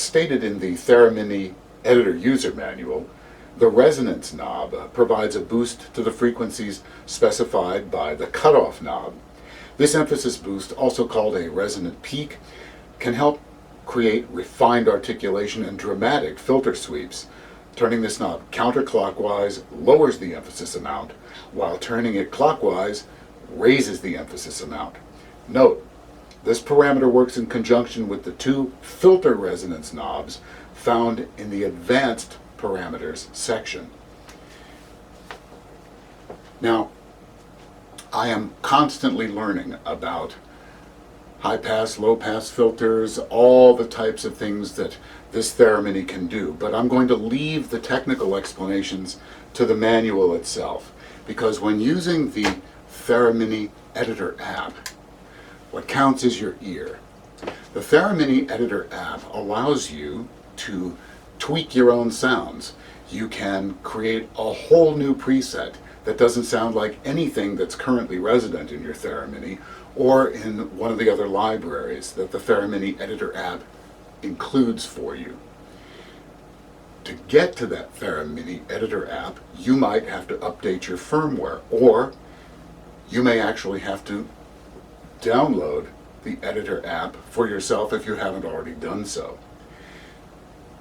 stated in the Theremini Editor User Manual, the resonance knob provides a boost to the frequencies specified by the cutoff knob. This emphasis boost, also called a resonant peak, can help create refined articulation and dramatic filter sweeps. Turning this knob counterclockwise lowers the emphasis amount, while turning it clockwise raises the emphasis amount. Note, this parameter works in conjunction with the two filter resonance knobs found in the Advanced Parameters section. Now, I am constantly learning about high-pass, low-pass filters, all the types of things that this Theremini can do, but I'm going to leave the technical explanations to the manual itself, because when using the Theremini Editor App, what counts is your ear. The Theremini Editor App allows you to tweak your own sounds. You can create a whole new preset that doesn't sound like anything that's currently resident in your Theremini or in one of the other libraries that the Theremini Editor App includes for you. To get to that Theremini Editor App, you might have to update your firmware, or you may actually have to download the Editor App for yourself if you haven't already done so.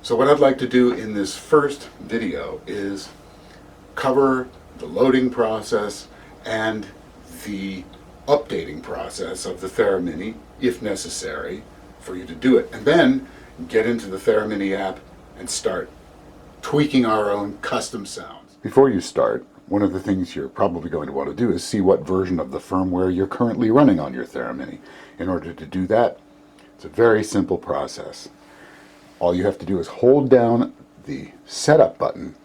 So what I'd like to do in this first video is cover the loading process and the updating process of the Theremini, if necessary, for you to do it, and then get into the Theremini app and start tweaking our own custom sounds. Before you start, one of the things you're probably going to want to do is see what version of the firmware you're currently running on your Theremini. In order to do that, it's a very simple process. All you have to do is hold down the setup button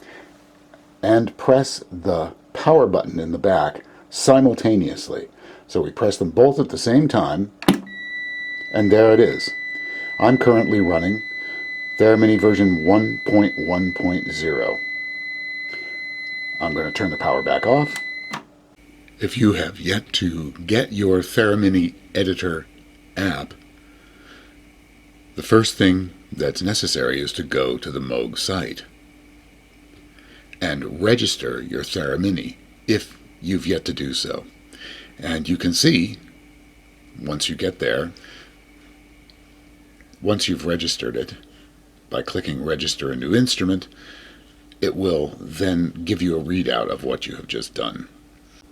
and press the power button in the back simultaneously. So we press them both at the same time, and there it is. I'm currently running Theremini version 1.1.0. I'm going to turn the power back off. If you have yet to get your Theremini Editor app, the first thing that's necessary is to go to the Moog site and register your Theremini if you've yet to do so. And you can see, once you get there, once you've registered it, by clicking Register a New Instrument, it will then give you a readout of what you have just done.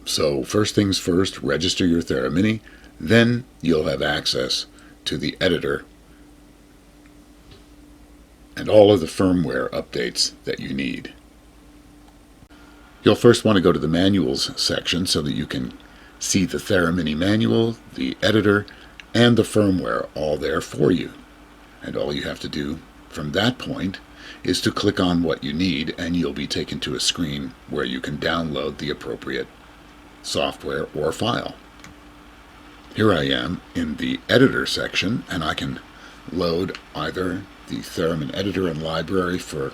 So first things first, register your Theremini, then you'll have access to the editor and all of the firmware updates that you need. You'll first want to go to the Manuals section so that you can see the Theremini manual, the editor, and the firmware all there for you. And all you have to do from that point is to click on what you need, and you'll be taken to a screen where you can download the appropriate software or file. Here I am in the editor section, and I can load either the Theremin editor and library for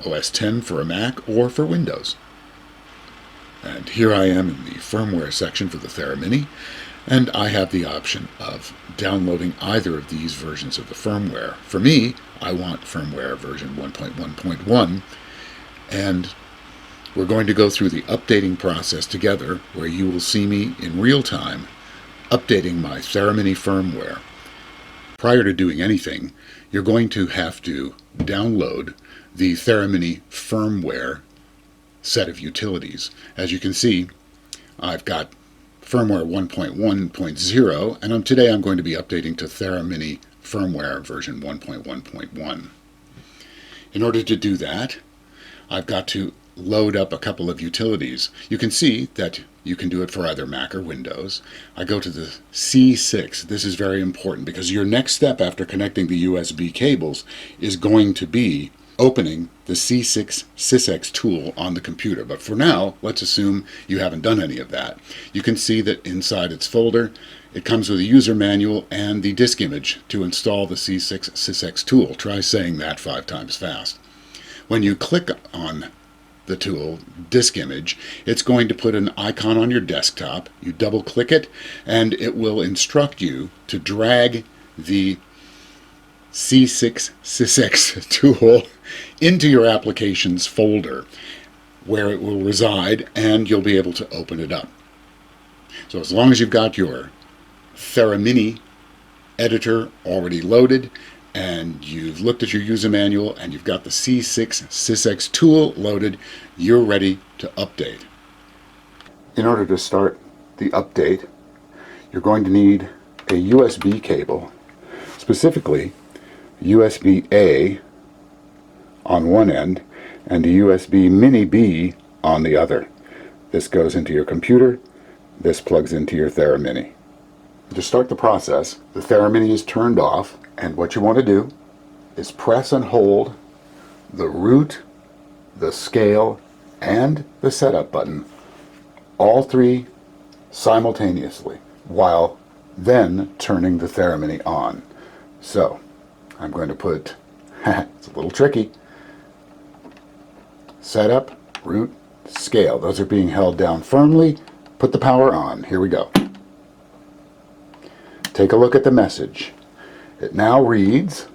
OS X for a Mac or for Windows. And here I am in the firmware section for the Theremini, and I have the option of downloading either of these versions of the firmware. For me, I want firmware version 1.1.1, and we're going to go through the updating process together, where you will see me in real time updating my Theremini firmware. Prior to doing anything, you're going to have to download the Theremini firmware set of utilities. As you can see, I've got firmware 1.1.0, and today I'm going to be updating to Theremini firmware version 1.1.1. In order to do that, I've got to load up a couple of utilities. You can see that you can do it for either Mac or Windows. I go to the C6. This is very important because your next step after connecting the USB cables is going to be opening the C6 SysX tool on the computer. But for now, let's assume you haven't done any of that. You can see that inside its folder, it comes with a user manual and the disk image to install the C6 SysX tool. Try saying that 5 times fast. When you click on the tool, disk image, it's going to put an icon on your desktop. You double click it, and it will instruct you to drag the C6 SysX tool into your applications folder where it will reside, and you'll be able to open it up. So as long as you've got your Theremini editor already loaded and you've looked at your user manual and you've got the C6 SysX tool loaded, you're ready to update. In order to start the update, you're going to need a USB cable, specifically USB-A on one end and a USB mini B on the other. This goes into your computer, this plugs into your Theremini. To start the process, the Theremini is turned off, and what you want to do is press and hold the root, the scale, and the setup button, all three simultaneously, while then turning the Theremini on. So, I'm going to put, it's a little tricky, setup, root, scale. Those are being held down firmly. Put the power on. Here we go. Take a look at the message. It now reads,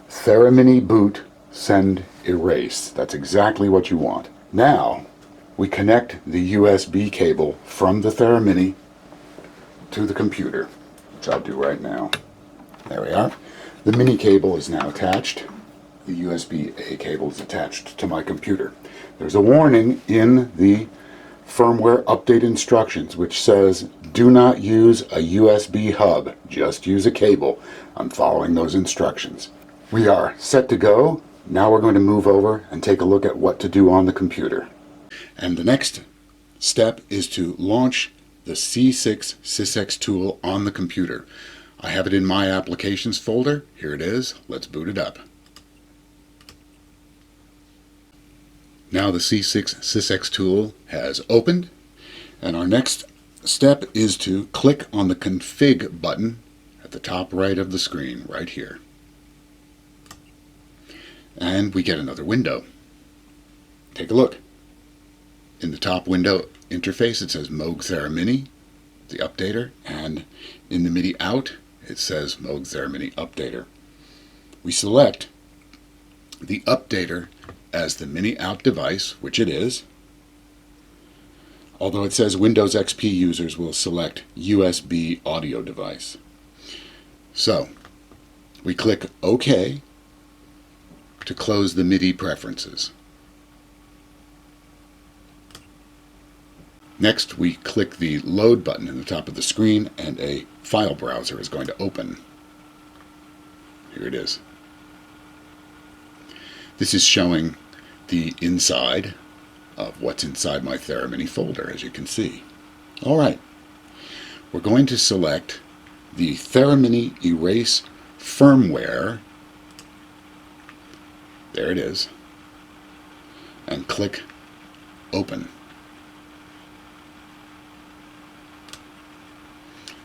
Theremini boot, send, erase. That's exactly what you want. Now, we connect the USB cable from the Theremini to the computer, which I'll do right now. There we are. The mini cable is now attached. The USB-A cable is attached to my computer. There's a warning in the firmware update instructions which says do not use a USB hub, just use a cable. I'm following those instructions. We are set to go. Now we're going to move over and take a look at what to do on the computer. And the next step is to launch the C6 SysX tool on the computer. I have it in my applications folder. Here it is. Let's boot it up. Now the C6 SysX tool has opened, and our next step is to click on the config button at the top right of the screen, right here. And we get another window. Take a look. In the top window interface it says Moog Theremini, the updater, and in the MIDI out it says Moog Theremini updater. We select the updater as the mini out device, which it is, although it says Windows XP users will select USB audio device. So we click OK to close the MIDI preferences. Next, we click the load button in the top of the screen and a file browser is going to open. Here it is. This is showing the inside of what's inside my Theremini folder, as you can see. All right, we're going to select the Theremini Erase Firmware. There it is. And click Open.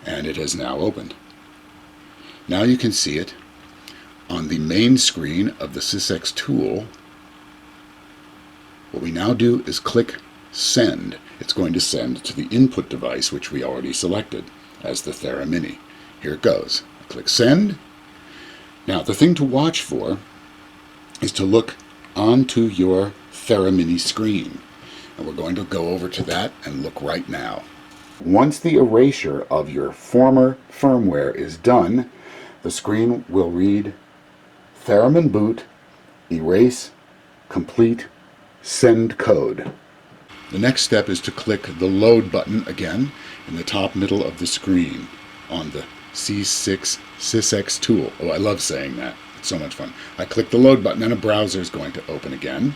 And it has now opened. Now you can see it on the main screen of the SysX tool. What we now do is click Send. It's going to send to the input device, which we already selected as the Theremini. Here it goes. Click Send. Now the thing to watch for is to look onto your Theremini screen. And we're going to go over to that and look right now. Once the erasure of your former firmware is done, the screen will read Theremin boot, erase, complete, send code. The next step is to click the load button again in the top middle of the screen on the C6 SysX tool. Oh, I love saying that. It's so much fun. I click the load button and a browser is going to open again.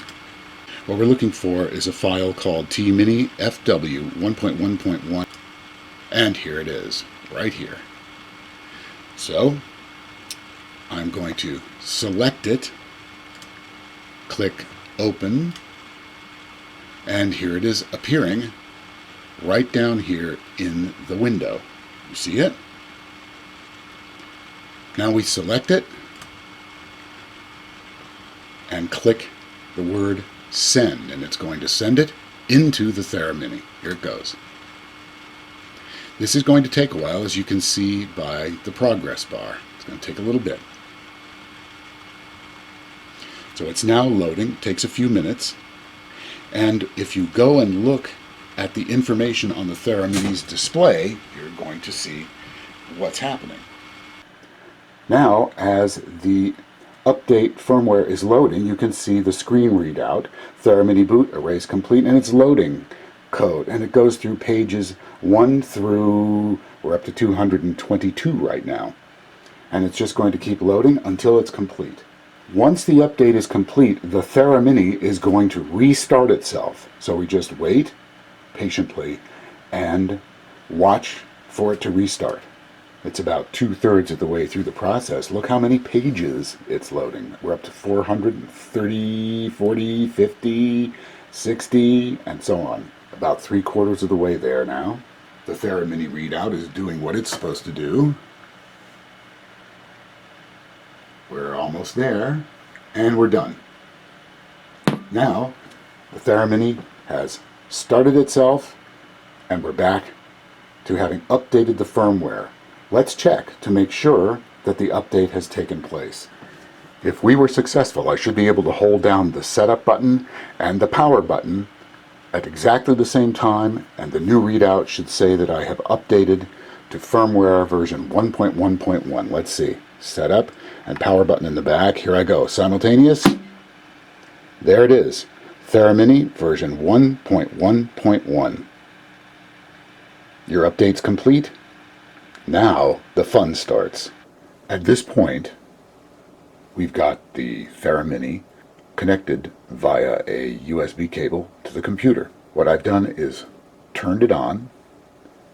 What we're looking for is a file called tmini fw 1.1.1, and here it is, right here. So I'm going to select it, click Open, and here it is appearing right down here in the window. You see it? Now we select it and click the word Send, and it's going to send it into the Theremini. Here it goes. This is going to take a while, as you can see by the progress bar. It's going to take a little bit. So it's now loading, it takes a few minutes, and if you go and look at the information on the Theremini's display, you're going to see what's happening. Now, as the update firmware is loading, you can see the screen readout, Theremini boot, erase complete, and it's loading code, and it goes through pages 1 through, we're up to 222 right now, and it's just going to keep loading until it's complete. Once the update is complete, the Theremini is going to restart itself. So we just wait patiently and watch for it to restart. It's about 2/3 of the way through the process. Look how many pages it's loading. We're up to 430, 40, 50, 60, and so on. About 3/4 of the way there now. The Theremini readout is doing what it's supposed to do. We're almost there, and we're done. Now, the Theremini has started itself, and we're back to having updated the firmware. Let's check to make sure that the update has taken place. If we were successful, I should be able to hold down the setup button and the power button at exactly the same time, and the new readout should say that I have updated to firmware version 1.1.1. Let's see. Setup and power button in the back. Here I go. Simultaneous. There it is. Theremini version 1.1.1. Your update's complete. Now the fun starts. At this point, we've got the Theremini connected via a USB cable to the computer. What I've done is turned it on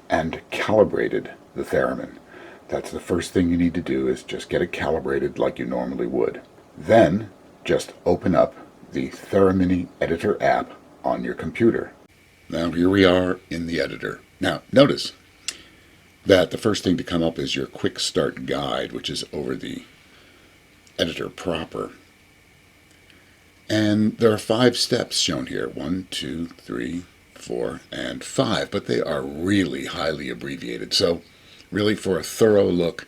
and calibrated the Theremin. That's the first thing you need to do, is just get it calibrated like you normally would. Then just open up the Theremini Editor App on your computer. Now here we are in the editor. Now notice that the first thing to come up is your quick start guide, which is over the editor proper. And there are 5 steps shown here. 1, 2, 3, 4, and 5, but they are really highly abbreviated. So really, for a thorough look,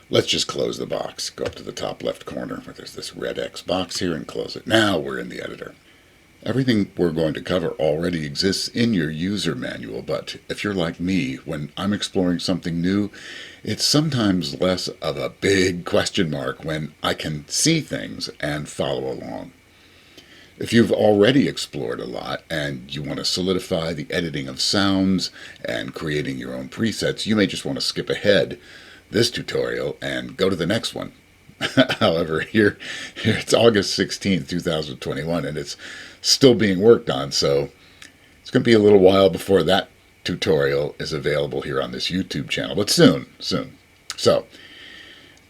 let's just close the box. Go up to the top left corner where there's this red X box here and close it. Now we're in the editor. Everything we're going to cover already exists in your user manual, but if you're like me, when I'm exploring something new, it's sometimes less of a big question mark when I can see things and follow along. If you've already explored a lot and you want to solidify the editing of sounds and creating your own presets, you may just want to skip ahead this tutorial and go to the next one. However, here it's August 16th, 2021, and it's still being worked on, so it's going to be a little while before that tutorial is available here on this YouTube channel, but soon. So,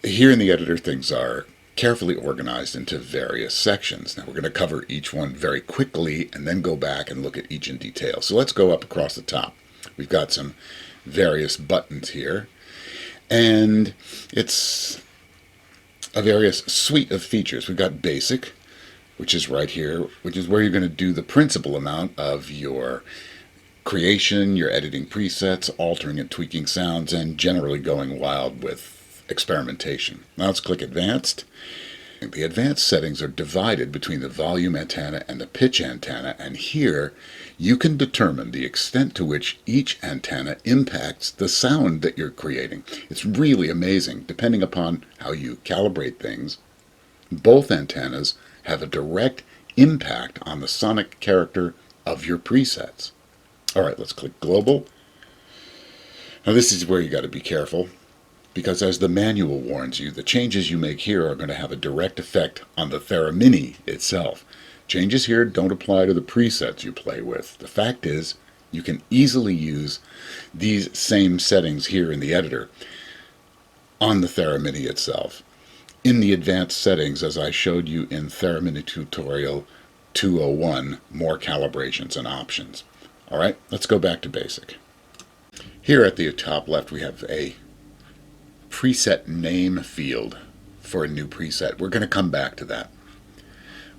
here in the editor, things are carefully organized into various sections. Now we're going to cover each one very quickly and then go back and look at each in detail. So let's go up across the top. We've got some various buttons here, and it's a various suite of features. We've got basic, which is right here, which is where you're going to do the principal amount of your creation, your editing presets, altering and tweaking sounds, and generally going wild with experimentation. Now let's click Advanced. The advanced settings are divided between the volume antenna and the pitch antenna, and here you can determine the extent to which each antenna impacts the sound that you're creating. It's really amazing. Depending upon how you calibrate things, both antennas have a direct impact on the sonic character of your presets. All right, let's click Global. Now this is where you got to be careful, because as the manual warns you, the changes you make here are going to have a direct effect on the Theremini itself. Changes here don't apply to the presets you play with. The fact is, you can easily use these same settings here in the editor on the Theremini itself. In the advanced settings, as I showed you in Theremini tutorial 201, more calibrations and options. All right, let's go back to basic. Here at the top left, we have a preset name field for a new preset. We're going to come back to that.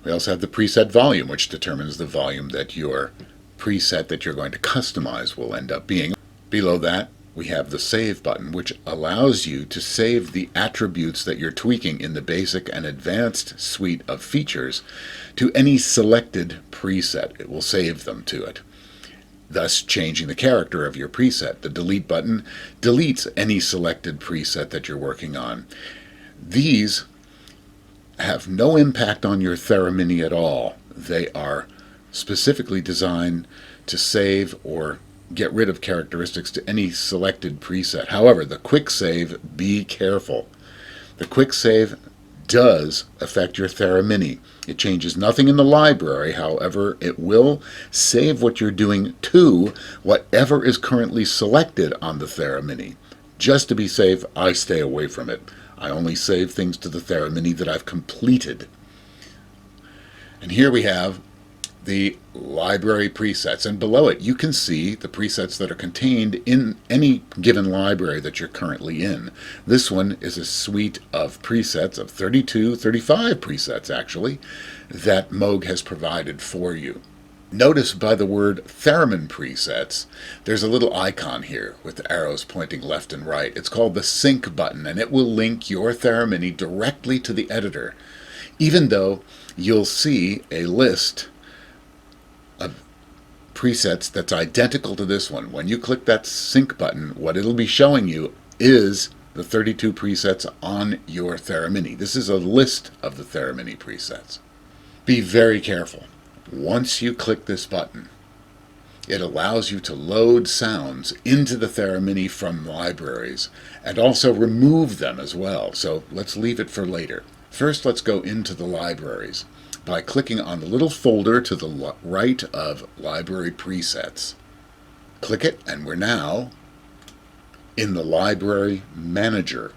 We also have the preset volume, which determines the volume that your preset that you're going to customize will end up being. Below that, we have the Save button, which allows you to save the attributes that you're tweaking in the basic and advanced suite of features to any selected preset. It will save them to it, thus changing the character of your preset. The Delete button deletes any selected preset that you're working on. These have no impact on your Theremini at all. They are specifically designed to save or get rid of characteristics to any selected preset. However, the quick save, be careful. The quick save does affect your Theremini. It changes nothing in the library. However, it will save what you're doing to whatever is currently selected on the Theremini. Just to be safe, I stay away from it. I only save things to the Theremini that I've completed. And here we have the library presets, and below it you can see the presets that are contained in any given library that you're currently in. This one is a suite of presets, of 35 presets actually, that Moog has provided for you. Notice by the word Theremin presets, there's a little icon here with arrows pointing left and right. It's called the Synch button, and it will link your Theremini directly to the editor, even though you'll see a list of presets that's identical to this one. When you click that Sync button, what it'll be showing you is the 32 presets on your Theremini. This is a list of the Theremini presets. Be very careful. Once you click this button, it allows you to load sounds into the Theremini from libraries and also remove them as well. So let's leave it for later. First, let's go into the libraries by clicking on the little folder to the right of Library Presets. Click it, and we're now in the Library Manager.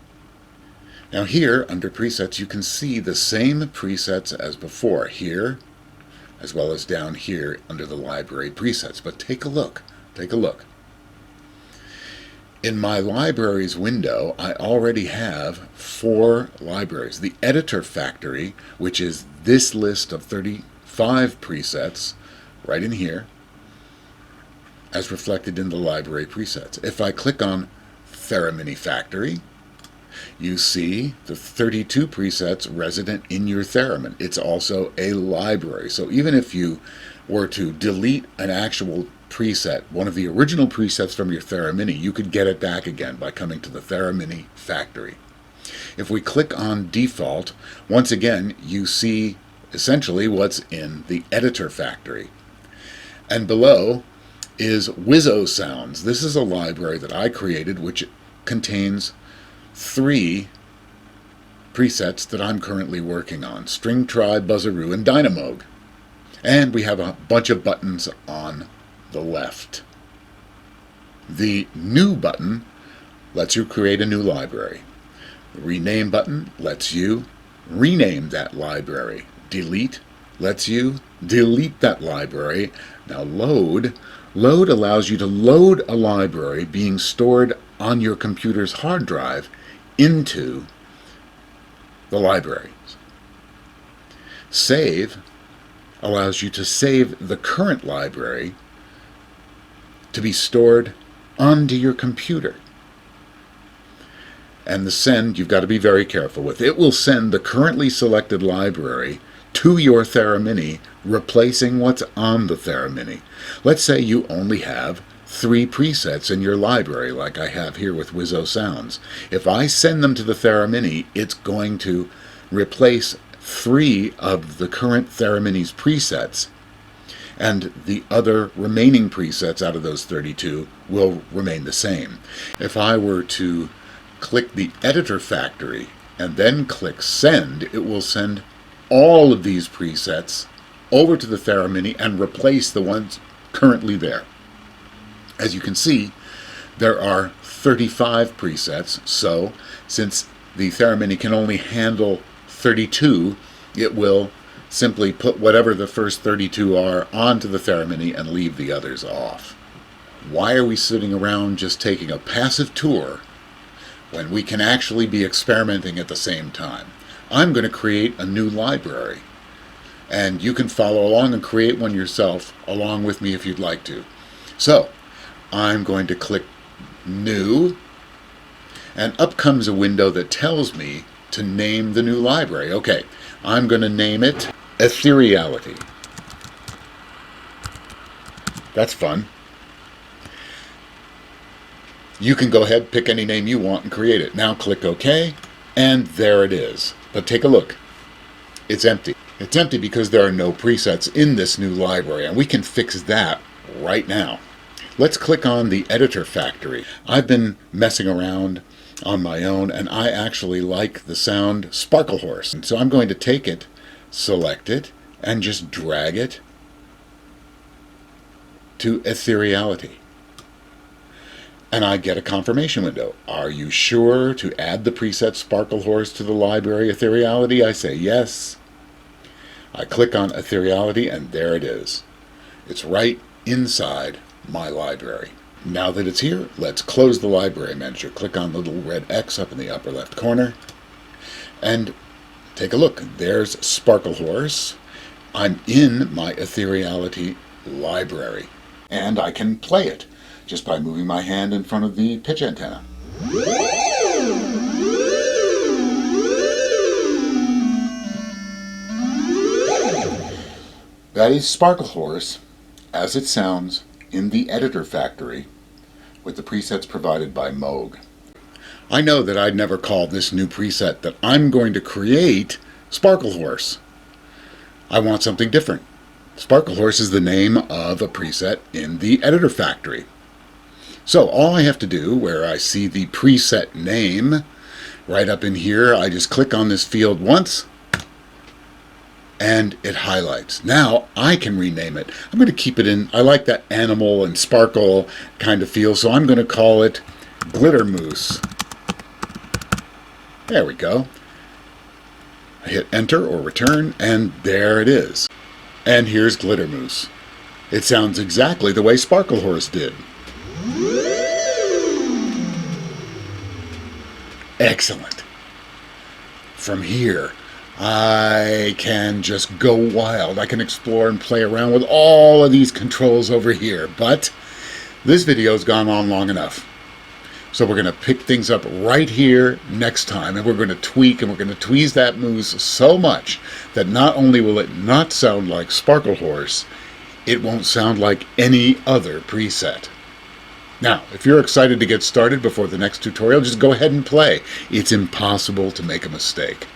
Now here, under Presets, you can see the same presets as before, here, as well as down here under the Library Presets. But take a look. In my libraries window, I already have 4 libraries. The Editor Factory, which is this list of 35 presets, right in here, as reflected in the library presets. If I click on Theremini Factory, you see the 32 presets resident in your Theremin. It's also a library. So even if you were to delete an actual preset, one of the original presets from your Theremini, you could get it back again by coming to the Theremini Factory. If we click on Default, once again you see essentially what's in the Editor Factory. And below is Wizzo Sounds. This is a library that I created which contains 3 presets that I'm currently working on: String Tribe, Buzzaroo, and Dynamoog. And we have a bunch of buttons on the left. The New button lets you create a new library. The Rename button lets you rename that library. Delete lets you delete that library. Now Load allows you to load a library being stored on your computer's hard drive into the libraries. Save allows you to save the current library to be stored onto your computer. And the Send, you've got to be very careful with. It will send the currently selected library to your Theremini, replacing what's on the Theremini. Let's say you only have 3 presets in your library, like I have here with Wizzo Sounds. If I send them to the Theremini, it's going to replace 3 of the current Theremini's presets, and the other remaining presets out of those 32 will remain the same. If I were to click the Editor Factory and then click Send, it will send all of these presets over to the Theremini and replace the ones currently there. As you can see, there are 35 presets, so since the Theremini can only handle 32, it will simply put whatever the first 32 are onto the Theremini and leave the others off. Why are we sitting around just taking a passive tour when we can actually be experimenting at the same time? I'm going to create a new library, and you can follow along and create one yourself along with me if you'd like to. So I'm going to click New, and up comes a window that tells me to name the new library. Okay, I'm going to name it Ethereality. That's fun. You can go ahead, pick any name you want, and create it. Now click OK, and there it is. But take a look. It's empty. It's empty because there are no presets in this new library, and we can fix that right now. Let's click on the Editor Factory. I've been messing around on my own, and I actually like the sound Sparklehorse. And so I'm going to take it, select it, and just drag it to Ethereality. And I get a confirmation window. Are you sure to add the preset Sparklehorse to the library Ethereality? I say yes. I click on Ethereality, and there it is. It's right inside my library. Now that it's here, let's close the library manager. Click on the little red X up in the upper left corner, and take a look. There's Sparklehorse. I'm in my Ethereality library, and I can play it just by moving my hand in front of the pitch antenna. That is Sparklehorse as it sounds in the Editor Factory with the presets provided by Moog. I know that I'd never call this new preset that I'm going to create Sparklehorse. I want something different. Sparklehorse is the name of a preset in the Editor Factory. So all I have to do, where I see the preset name right up in here, I just click on this field once, and it highlights. Now I can rename it. I'm going to keep it in, I like that animal and sparkle kind of feel, so I'm going to call it Glitter Moose. There we go. I hit enter or return, and there it is. And here's Glitter Moose. It sounds exactly the way Sparklehorse did. Excellent. From here, I can just go wild. I can explore and play around with all of these controls over here. But this video's gone on long enough. So we're going to pick things up right here next time, and we're going to tweak and we're going to tweeze that moose so much that not only will it not sound like Sparklehorse, it won't sound like any other preset. Now, if you're excited to get started before the next tutorial, just go ahead and play. It's impossible to make a mistake.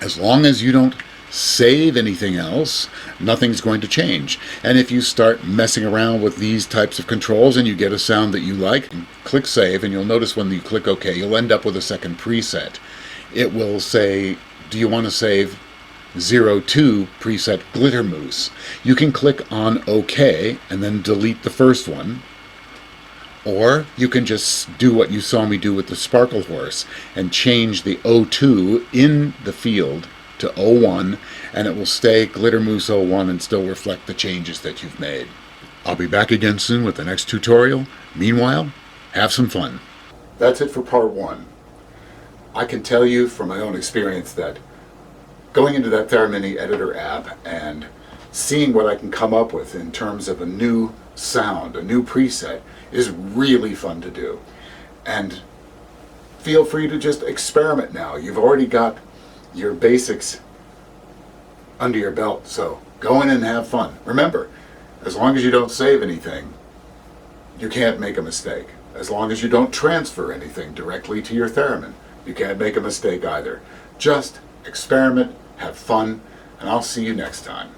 As long as you don't save anything else, nothing's going to change. And if you start messing around with these types of controls and you get a sound that you like, click save, and you'll notice when you click OK, you'll end up with a second preset. It will say, do you want to save 02 preset Glitter Moose? You can click on OK and then delete the first one. Or you can just do what you saw me do with the Sparklehorse and change the 02 in the field to 01, and it will stay Glitter Moose 01 and still reflect the changes that you've made. I'll be back again soon with the next tutorial. Meanwhile, have some fun. That's it for part one. I can tell you from my own experience that going into that Theremini Editor App and seeing what I can come up with in terms of a new sound, a new preset, is really fun to do. And feel free to just experiment now. You've already got your basics under your belt, so go in and have fun. Remember, as long as you don't save anything, you can't make a mistake. As long as you don't transfer anything directly to your theremin, you can't make a mistake either. Just experiment, have fun, and I'll see you next time.